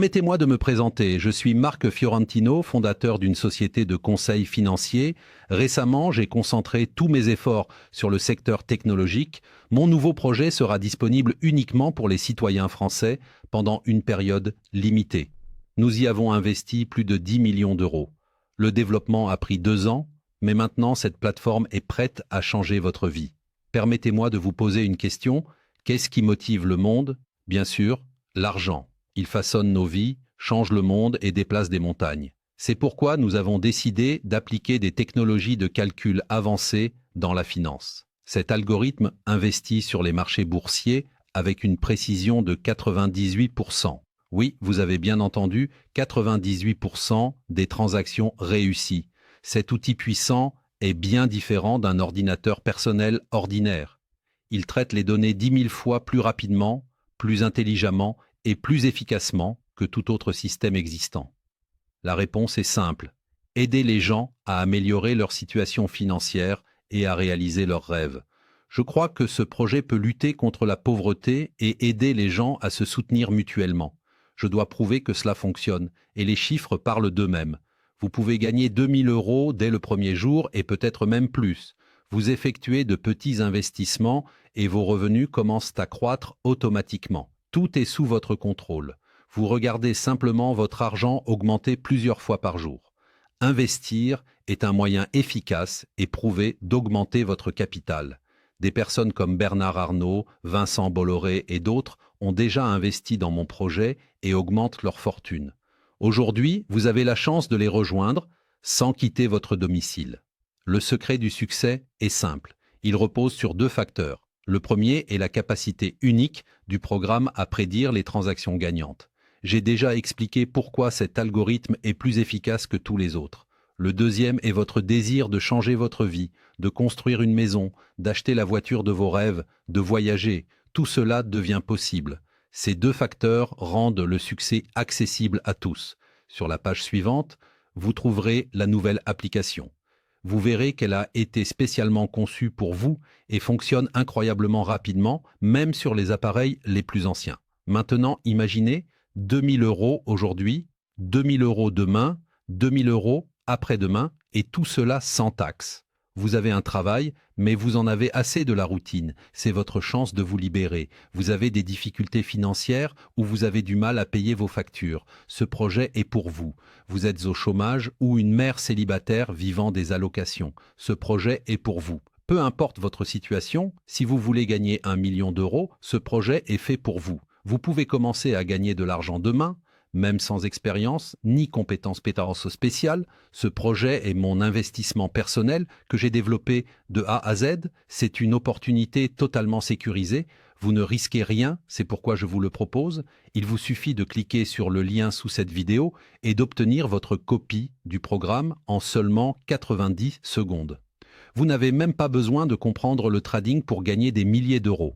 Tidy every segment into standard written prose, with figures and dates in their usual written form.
Permettez-moi de me présenter. Je suis Marc Fiorentino, fondateur d'une société de conseil financier. Récemment, j'ai concentré tous mes efforts sur le secteur technologique. Mon nouveau projet sera disponible uniquement pour les citoyens français pendant une période limitée. Nous y avons investi plus de 10 millions d'euros. Le développement a pris 2 ans, mais maintenant cette plateforme est prête à changer votre vie. Permettez-moi de vous poser une question. Qu'est-ce qui motive le monde? Bien sûr, l'argent. Il façonne nos vies, change le monde et déplace des montagnes. C'est pourquoi nous avons décidé d'appliquer des technologies de calcul avancées dans la finance. Cet algorithme investit sur les marchés boursiers avec une précision de 98%. Oui, vous avez bien entendu, 98% des transactions réussies. Cet outil puissant est bien différent d'un ordinateur personnel ordinaire. Il traite les données 10 000 fois plus rapidement, plus intelligemment et plus efficacement que tout autre système existant. La réponse est simple. Aider les gens à améliorer leur situation financière et à réaliser leurs rêves. Je crois que ce projet peut lutter contre la pauvreté et aider les gens à se soutenir mutuellement. Je dois prouver que cela fonctionne et les chiffres parlent d'eux-mêmes. Vous pouvez gagner 2 000 € dès le premier jour et peut-être même plus. Vous effectuez de petits investissements et vos revenus commencent à croître automatiquement. Tout est sous votre contrôle. Vous regardez simplement votre argent augmenter plusieurs fois par jour. Investir est un moyen efficace et prouvé d'augmenter votre capital. Des personnes comme Bernard Arnault, Vincent Bolloré et d'autres ont déjà investi dans mon projet et augmentent leur fortune. Aujourd'hui, vous avez la chance de les rejoindre sans quitter votre domicile. Le secret du succès est simple. Il repose sur 2 facteurs. Le premier est la capacité unique du programme à prédire les transactions gagnantes. J'ai déjà expliqué pourquoi cet algorithme est plus efficace que tous les autres. Le deuxième est votre désir de changer votre vie, de construire une maison, d'acheter la voiture de vos rêves, de voyager. Tout cela devient possible. Ces 2 facteurs rendent le succès accessible à tous. Sur la page suivante, vous trouverez la nouvelle application. Vous verrez qu'elle a été spécialement conçue pour vous et fonctionne incroyablement rapidement, même sur les appareils les plus anciens. Maintenant, imaginez 2 000 € aujourd'hui, 2 000 € demain, 2 000 € après-demain, et tout cela sans taxe. Vous avez un travail, mais vous en avez assez de la routine. C'est votre chance de vous libérer. Vous avez des difficultés financières ou vous avez du mal à payer vos factures. Ce projet est pour vous. Vous êtes au chômage ou une mère célibataire vivant des allocations. Ce projet est pour vous. Peu importe votre situation, si vous voulez gagner 1 million d'euros, ce projet est fait pour vous. Vous pouvez commencer à gagner de l'argent demain, même sans expérience ni compétences spéciales. Ce projet est mon investissement personnel que j'ai développé de A à Z. C'est une opportunité totalement sécurisée. Vous ne risquez rien, c'est pourquoi je vous le propose. Il vous suffit de cliquer sur le lien sous cette vidéo et d'obtenir votre copie du programme en seulement 90 secondes. Vous n'avez même pas besoin de comprendre le trading pour gagner des milliers d'euros.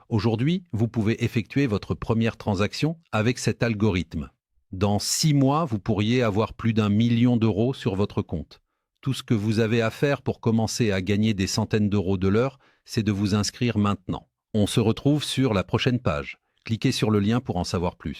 Aujourd'hui, vous pouvez effectuer votre première transaction avec cet algorithme. Dans 6 mois, vous pourriez avoir plus d'1 million d'euros sur votre compte. Tout ce que vous avez à faire pour commencer à gagner des centaines d'euros de l'heure, c'est de vous inscrire maintenant. On se retrouve sur la prochaine page. Cliquez sur le lien pour en savoir plus.